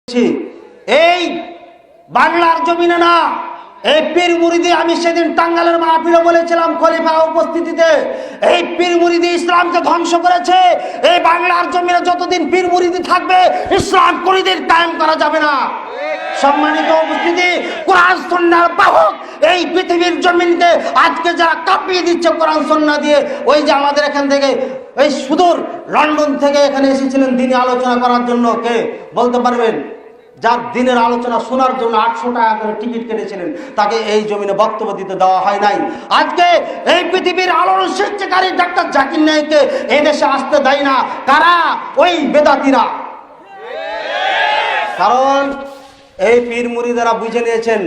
এই বাংলার জমিনে না, এই পীর মুরিদি, আমি সেদিন টাঙ্গালের মাহফিলে বলেছিলাম খলিফা উপস্থিতিতে, এই পীর মুরিদি ইসলামকে ধ্বংস করেছে। এই বাংলার জমিনে যতদিন পীর মুরিদি থাকবে ইসলাম কোনদিন কায়েম করা যাবে না। সম্মানিত উপস্থিতি, কোরআন সুন্নাহর বাহক এই পৃথিবীর জমিনকে আজকে যারা কাঁপিয়ে দিচ্ছে কোরআন সুন্নাহ দিয়ে, ওই যে আমাদের এখান থেকে এই সুদূর লন্ডন থেকে এখানে এসেছিলেন দিনে আলোচনা করার জন্য, কে বলতে পারবেন? যার দিনের আলোচনা শোনার জন্য 800 টাকা করে টিকিট কেটেছিলেন, তাকে এই জমিনে বক্তব্য দিতে দেওয়া হয় নাই। আজকে এই পৃথিবীর আলোড়ন সৃষ্টিকারী ডাক্তার জাকির নায়েককে এই দেশে আসতে দেয় না কারা? ওই বেদাতিরা। কারণ এই পীর মুরিদেরা বুঝে নিয়েছেন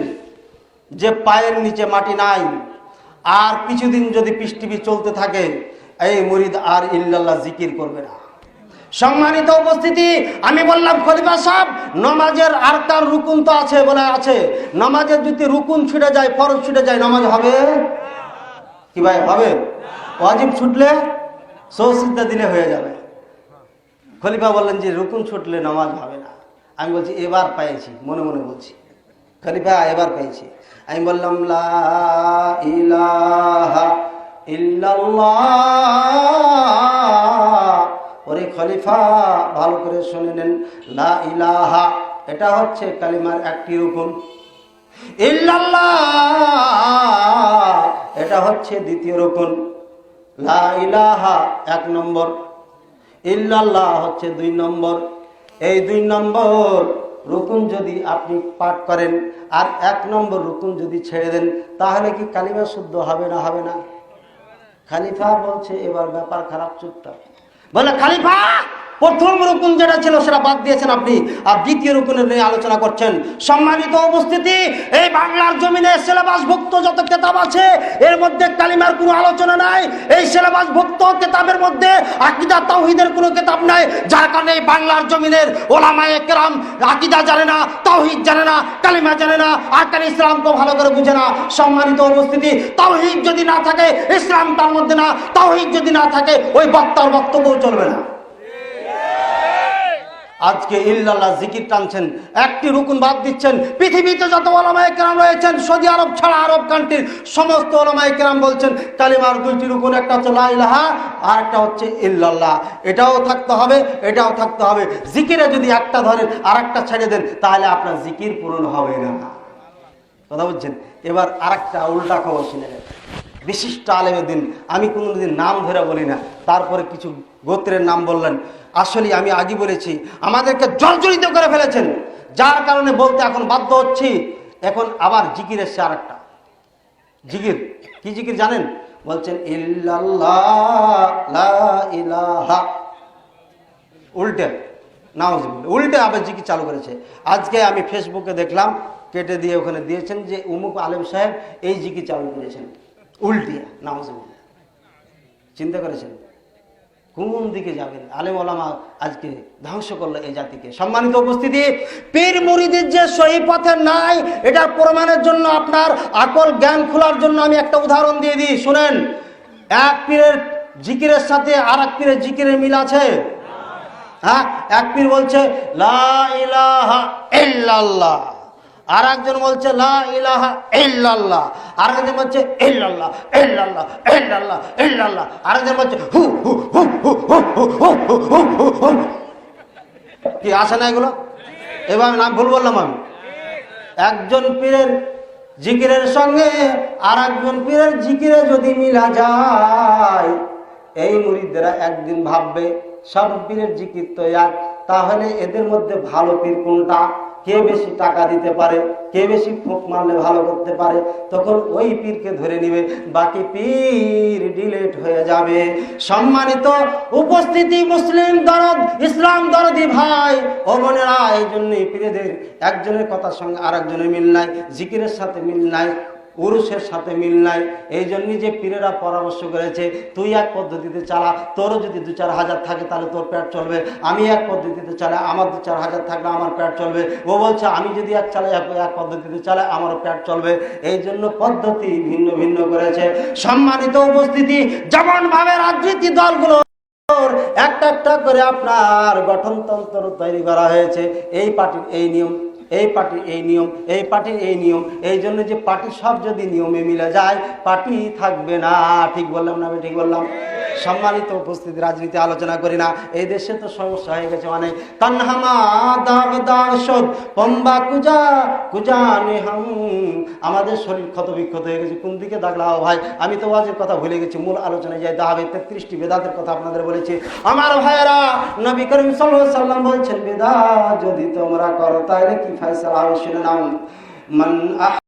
যে পায়ের নিচে মাটি নাই, আর কিছুদিন যদি পৃথিবী চলতে থাকে এই মুরিদ আর ইল্লাল্লাহ জিকির করবে না। সম্মানিত উপস্থিতি, আমি বললাম খলিফা সাহেব, নামাজের আরকান রুকুন তো আছে, বলে আছে। নামাজের যদি রুকুন ছুটে যায়, ফরজ ছুটে যায়, নামাজ হবে কি ভাই? হবে? ওয়াজিব ছুটলে সৌসিদ্ধা দিলে হয়ে যাবে। খলিফা বললেন যে রুকুন ছুটলে নামাজ হবে না। আমি বলছি এবার পেয়েছি, মনে মনে বলছি, খলিফা এবার পেয়েছি। আমি বললাম লা ইলাহা ইল্লাল্লাহ। ওরে খলিফা, ভালো করে শুনে নেন, লা ইলাহা এটা হচ্ছে কালিমার একটি রুকুন, ইল্লাল্লাহ এটা হচ্ছে দ্বিতীয় রুকুন। লা ইলাহা 1 নম্বর, ইল্লাল্লাহ হচ্ছে 2 নম্বর। এই 2 নম্বর রুকুন যদি আপনি পাঠ করেন আর 1 নম্বর রুকুন যদি ছেড়ে দেন, তাহলে কি কালিমা শুদ্ধ হবে না? হবে না? খলিফা বলছে এবার ব্যাপার খারাপ। চুপচাপ বলে, খলিফা প্রথম রুকুন যেটা ছিল সেটা বাদ দিয়েছেন আপনি, আর দ্বিতীয় রুকুনের নিয়ে আলোচনা করছেন। সম্মানিত উপস্থিতি, এই বাংলার জমিনে সিলেবাসভুক্ত যত কেতাব আছে এর মধ্যে কালিমার কোনো আলোচনা নাই। এই সিলেবাসভুক্ত কেতাবের মধ্যে আকীদা তাওহীদের কোনো কেতাব নাই, যার কারণে এই বাংলার জমিনের ওলামায়ে কেরাম আকীদা জানে না, তাওহীদ জানে না, কালিমা জানে না, আরকান ইসলামকে ভালো করে বুঝে না। সম্মানিত উপস্থিতি, তাওহীদ যদি না থাকে ইসলাম তার মধ্যে না, তাওহীদ যদি না থাকে ওই বক্তার বক্তব্য চলবে না। আজকে ইল্লাল্লাহ জিকির টানছেন, একটি রুকুন বাদ দিচ্ছেন। পৃথিবীতে যত ওলামায়ে কেরাম রয়েছেন, সৌদি আরব ছাড়া আরব কান্ট্রির সমস্ত ওলামায়ে কেরাম বলছেন কালিমার 2টি রুকুন, একটা হচ্ছে লা ইলাহা আর একটা হচ্ছে ইল্লাল্লাহ। এটাও থাকতে হবে, এটাও থাকতে হবে। জিকিরে যদি একটা ধরেন আর একটা ছেড়ে দেন, তাহলে আপনার জিকির পূরণ হবে না। কথা বুঝছেন? এবার আরেকটা উল্টা খবর শুনে নেন। বিশিষ্ট আলেমের দিন, আমি কোনোদিন নাম ধরে বলি না, তারপরে কিছু গোত্রের নাম বললেন। আসলে আমি আগে বলেছি, আমাদেরকে জর্জরিত করে ফেলেছেন, যার কারণে বলতে এখন বাধ্য হচ্ছি। এখন আবার জিকির এসছে আরেকটা জিকির। কি জিকির জানেন? বলছেন ইল্লাল্লাহ লা ইলাহা, উল্টে নাউজুবিল্লাহ, উল্টে আবার জিকির চালু করেছে। আজকে আমি ফেসবুকে দেখলাম, কেটে দিয়ে ওখানে দিয়েছেন যে উমুক আলেম সাহেব এই জিকির চালু করেছেন, উল্টিয়ে নাউজুবিল্লাহ। চিন্তা করেছেন কোন দিকে যাবেন? আলেম ওলামা আজকে ধ্বংস করলো এই জাতিকে। সম্মানিত উপস্থিতি, পীর মুরিদের যে সহি পথে নাই, এটার প্রমাণের জন্য, আপনার আকল জ্ঞান খোলার জন্য আমি একটা উদাহরণ দিয়ে দিই, শুনেন। এক পীরের জিকিরের সাথে আর এক পীরের জিকিরের মিল আছে? হ্যাঁ, এক পীর বলছে লা ইলাহা ইল্লাল্লাহ, আর একজন বলছে লা ইলাহা ইল্লাল্লাহ, আর একজন বলছে ইল্লাল্লাহ ইল্লাল্লাহ ইল্লাল্লাহ ইল্লাল্লাহ, আর একজন বলছে হু হু হু হু হু হু হু। কি আসে না এগুলো? এবার নাম ভুল বললাম আমি। একজন পীরের জিকিরের সঙ্গে আর একজন পীরের জিকিরে যদি মিলা যায়, এই মুরিদরা একদিন ভাববে সব পীরের জিকির তো এক, তাহলে এদের মধ্যে ভালো পীর কোনটা? কে বেশি টাকা দিতে পারে, কে বেশি ফুক মারলে ভালো করতে পারে, তখন ওই পীরকে ধরে নিবে, বাকি পীর ডিলেট হয়ে যাবে। সম্মানিত উপস্থিতি, মুসলিম দরদ, ইসলাম দরদি ভাই ও বোনেরা, এই জন্যই পীরেদের একজনের কথার সঙ্গে আর একজনের মিল নাই, জিকিরের সাথে মিল নাই, উরুসের সাথে মিল নাই। এই জন্যই যে পীরেরা পরামর্শ করেছে, তুই এক পদ্ধতিতে চালা, তোরও যদি 2-4 হাজার থাকে তাহলে তোর পেট চলবে, আমি এক পদ্ধতিতে চালাই, আমার 2-4 হাজার থাকলে আমার পেট চলবে। ও বলছে আমি যদি এক চালাই, এক পদ্ধতিতে চালাই, আমারও পেট চলবে। এই জন্য পদ্ধতি ভিন্ন ভিন্ন করেছে। সম্মানিত উপস্থিতি, যেমন ভাবে রাজনীতি দলগুলো একটা একটা করে আপনার গঠনতন্ত্র তৈরি করা হয়েছে। এই পার্টির এই নিয়ম, এই পার্টির এই নিয়ম, এই পার্টির এই নিয়ম। এই জন্য যে পার্টি সব যদি নিয়মে মিলে যায় পার্টি থাকবে না। ঠিক বললাম না? আমি ঠিক বললাম? সম্মানিত উপস্থিতি, রাজনীতি আলোচনা করি না। এই দেশে তো সমস্যা হয়ে গেছে অনেক। তানহামা দাগ দাগ শোধ পম্বা কুজা কুজা নেহাম। আমাদের শরীর ক্ষত বিক্ষত হয়ে গেছে। কোন দিকে দাগ লাগাও ভাই? আমি তো ওয়াজের কথা ভুলে গেছি, মূল আলোচনায় যাইতে হবে। 33টি বেদাতের কথা আপনাদের বলেছি। আমার ভাইয়েরা, নবী করিম সাল্লাল্লাহু আলাইহি ওয়াসাল্লাম বলছেন, বেদাত যদি তোমরা করো তাহলে কি ফয়সালা হবে শুনে নাও। মান